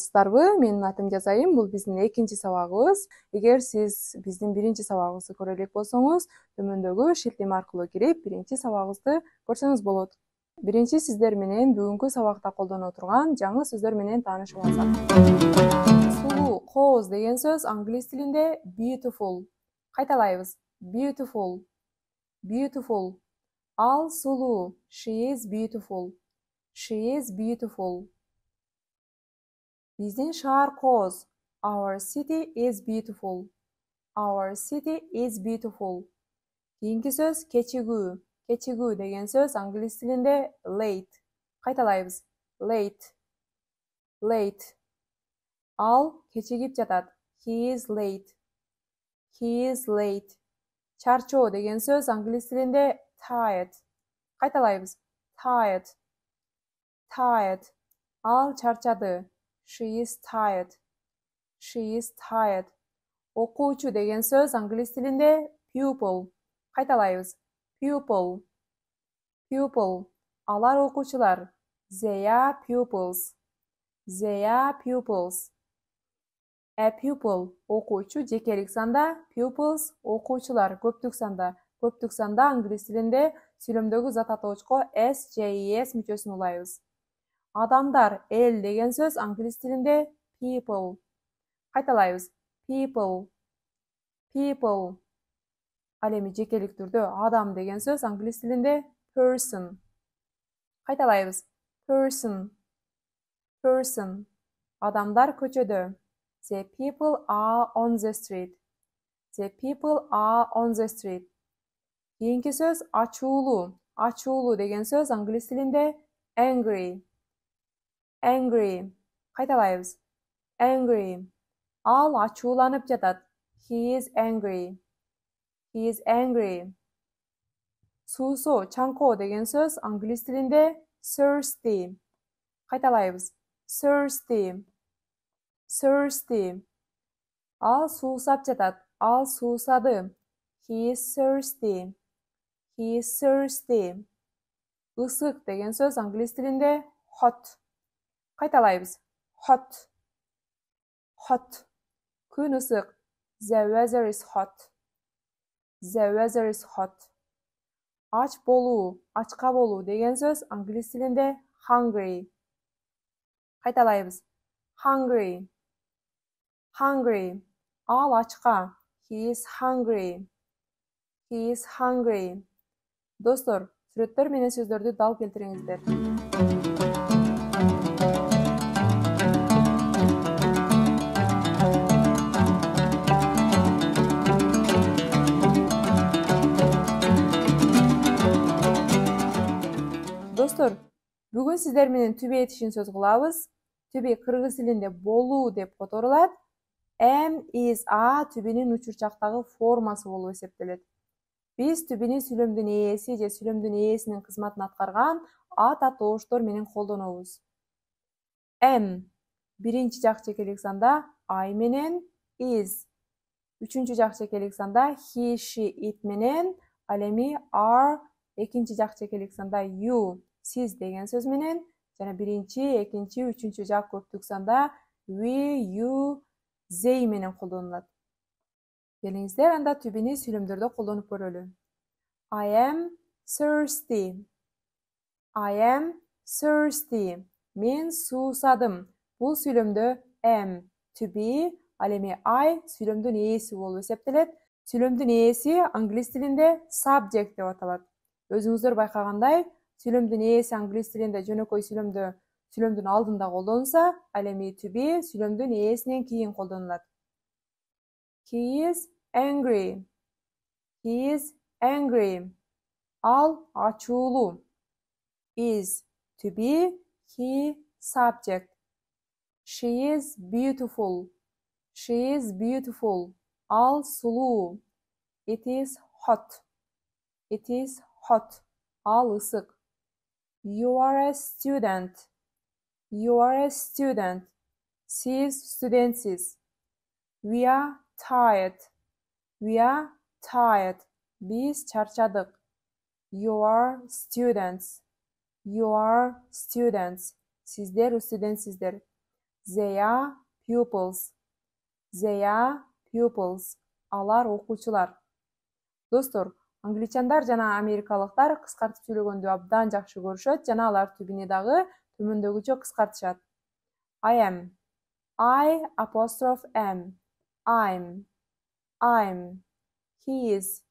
саламатсыздарбы? Менин атым Жазайым. Бул биздин экинчи сабагыбыз. Эгер сиз биздин биринчи сабагыбызды көрө элек болсоңуз, төмөндөгү шилтеме аркылуу кирип, биринчи сабагыбызды көрсөңүз болот. Биринчи сиздер менен бүгүнкү сабакта колдоно турган жаңы сөздөр менен таанышып алсак. Сулуу, кооз деген сөз англис тилинде beautiful. Кайталайбыз. Beautiful. Beautiful. Ал сулуу. She is beautiful. She is beautiful. Биздин шаар кооз. Our city is beautiful. Our city is beautiful. Кийинки сөз кечигүү. Кечигүү деген сөз англис тилинде late. Кайталайбыз. Late. Late. Ал кечигип жатат. He is late. He is late. Чарчоо деген сөз англис тилинде tired. Кайталайбыз. Tired. Tired. Ал чарчады. She is tired. She is tired. Окуучу деген сөз англис тилинде pupil. Кайталайбыз. Pupil. Pupil. Алар окуучулар. They are pupils. They are pupils. A pupil окуучу жекелик санда, pupils окуучулар көптүк санда. Көптүк санда англис тилинде сүйлөмдөгү зат атоочко s, j, s мүчөсүн улайбыз. Адамдар, эл деген сөз англис тилинде people. Кайталайбыз. People. People. Ал эми жекелик түрдө адам деген сөз англис тилинде person. Кайталайбыз. Person. Person. Адамдар көчөдө. The people are on the street. The people are on the street. Кийинки сөз ачуулуу. Ачуулуу деген сөз англис тилинде angry. Angry. Кайталайбыз. Angry. Ал ачууланып жатат. He is angry. He is angry. Суусоо, чаңкоо деген сөз англис тилинде thirsty. Кайталайбыз. Thirsty. Thirsty. Ал суусап жатат. Ал суусады. He is thirsty. He is thirsty. Isык деген сөз англис тилинде hot. Кайталайбыз. Hot. Hot. Күн ысык. The weather is hot. The weather is hot. Ач болуу, ачка болуу деген сөз англис тилинде hungry. Кайталайбыз. Hungry. Hungry. Ал ачка. He is hungry. He is hungry. Достор, сүрөттөр менен сөздөрдү дал келтириңиздер. Достор, бүгүн сиздер менен to be этишин сөз кылабыз. To be кыргыз тилинде болуу деп которулат. Am, is, are to be'нин учурчактагы формасы болуп эсептелет. Биз to be'ни сүйлөмдүн ээси же сүйлөмдүн ээсинин кызматын аткарган ат атооштор менен колдонобуз. Am биринчи жак жекелик санда I менен, is үчүнчү жак жекелик санда he, she, it менен, ал эми are экинчи жак жекелик санда you, сиз деген сөз менен, жана биринчи, экинчи, үчүнчү жак көптүк санда we, you, they менен колдонулат. Келиңиздер анда to be'ни сүйлөмдөрдө колдонуп көрөлү. I am thirsty. I am thirsty. Мен суусадым. Бул сүйлөмдө am, to be, ал эми I сүйлөмдүн ээси болуп эсептелет. Сүйлөмдүн ээси англис тилинде subject деп аталат. Өзүңүздөр байкагандай, сүйлөмдүн ээси англис тилинде жөнөкөй сүйлөмдүн алдында колдонулса, ал эми to be сүйлөмдүн ээсинен кийин колдонулат. He is angry. He is angry. Ал ачуулуу. Is to be, he subject. She is beautiful. She is beautiful. Ал сулуу. It is hot. It is hot. Ал ысык. You are a student. You are a student. Siz студентсиз. We are tired. We are tired. Биз чарчадык. You are students. You are students. Сиздер студентсиздер. They are pupils. They are pupils. Алар окуучулар. Достор, англичандар жана америкалыктар кыскартып сүйлөгөндү абдан жакшы көрүшөт жана алар түбүнү дагы төмөндөгүчө кыскартышат. I am. I apostrophe am. I'm. I'm. He is.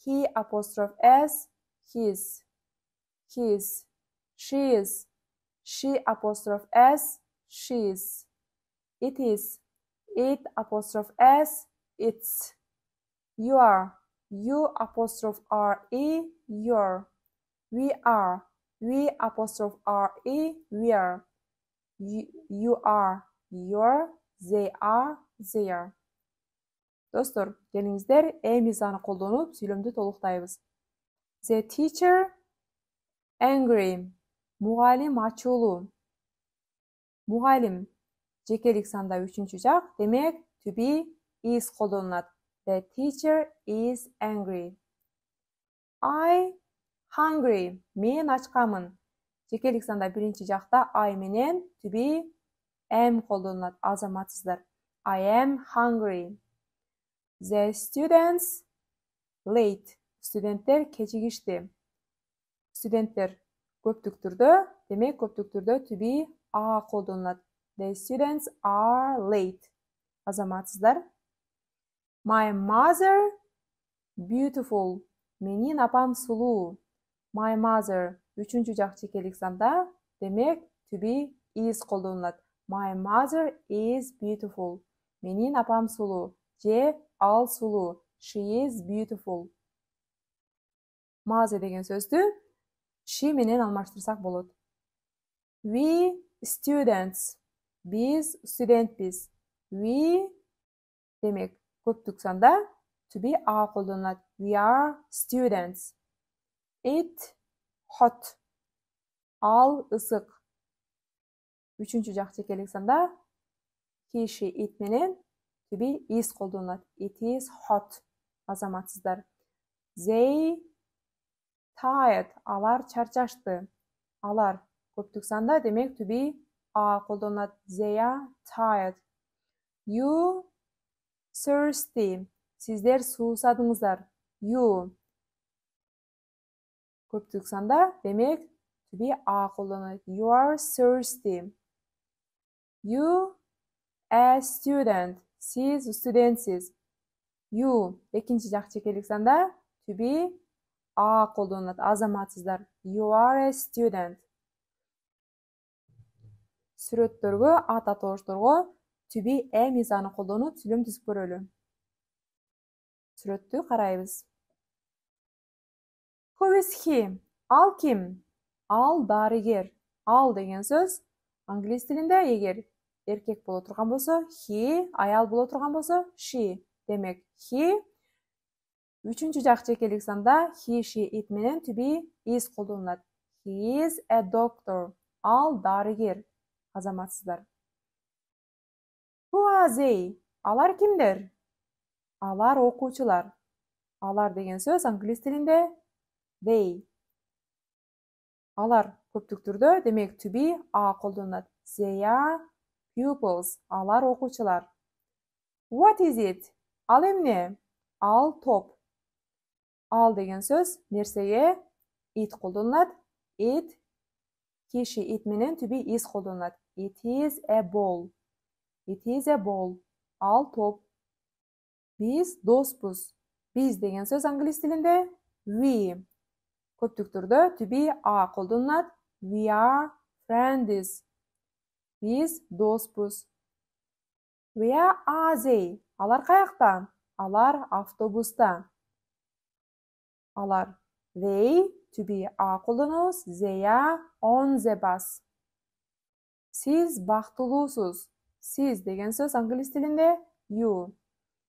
He apostrophe s. His. His. She is. She apostrophe s. She's. It is. It apostrophe s. It's. You are. You apostrophe re. Your. We are. We apostrophe re. We are. You are. Your. They are. Their. Достор, келиңиздер мизаны колдонуп сүйлөмдү толуктайбыз. The teacher angry. Мугалим ачуулуу. Мугалим жекелик санда 3-чү жак, демек to be is колдонулат. The teacher is angry. I hungry. Мен ачкамын. Жекелик санда 1-чи жакта I менен to be am колдонулат. Азаматсыздар. I am hungry. The students late. Студенттер кечигишти. Студенттер көптүк түрдө, демек көптүк түрдө to be a колдонулат. The students are late. Азаматсыздар. My mother beautiful. Менин апам сулуу. My mother 3-чү жак жекелик санда, демек to be is колдонулат. My mother is beautiful. Менин апам сулуу. Же ал сулуу. She is beautiful. Mother деген сөздү she менен алмаштырсак болот. We students. Биз студентпиз. We демек көптүк санда to be a колдонулат. We are students. It hot. Ал ысык. 3-чү жак жекелик санда he, she, it менен to be is колдонулат. It is hot. Азаматсыздар. They tired. Алар чарчашты. Алар көптүк санда, демек to be a колдонулат. They are tired. You thirsty. Сиздер суусадыңыздар. You көптүк санда, демек to be a колдонулат. You are thirsty. You a student. Сиз студентсиз. You 2-чи жак жекелик санда to be a колдонулат. Азаматсыздар. You are a student. Сүрөттөргө, ат атоошторго to be мизаны колдонуп сүйлөм түзүп көрөлү. Сүрөттү карайбыз. Who is he? Ал ким? Ал дарыгер. Ал деген сөз англис тилинде эгер эркек боло турган болсо he, аял боло турган болсо she. Демек he 3-чү жак жекелик санда he, she, it менен to be is колдонулат. He is a doctor. Ал дарыгер. Азаматсыздар. Who are they? Алар кимдер? Алар окуучулар. Алар деген сөз англис тилинде they. Алар көптүк түрдө, демек to be a колдонулат. They are pupils. Алар окуучулар. What is it? Ал эмне? Ал топ. Ал деген сөз нерсеге it колдонулат. It, he, she, it менен to be is колдонулат. It is a ball. It is a ball. Ал топ. Биз доспуз. Биз деген сөз англис тилинде we. Көптүк түрдө to be a колдонулат. We are friends. Биз доспуз. Where are they? Алар каякта? Алар автобуста. Алар they to be a колдонобуз. They are on the bus. Сиз бактылуусуз. Сиз деген сөз англис тилинде you.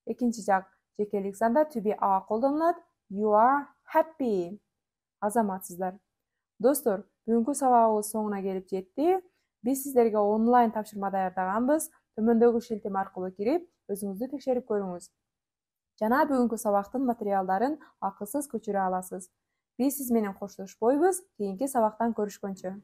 2-чи жак жекелик санда to be a колдонулат. You are happy. Азаматсыздар. Достор, бүгүнкү сабагыбыз соңуна келип жетти. Биз сиздерге онлайн тапшырма даярдаганбыз. Төмөндөгү шилтем аркылуу кирип, өзүңүздү текшерип көрүңүз. Жана бүгүнкү сабактын материалдарын акысыз көчүрө аласыз. Биз сиз менен коштошпойбуз. Кийинки сабактан көрүшкөнчө.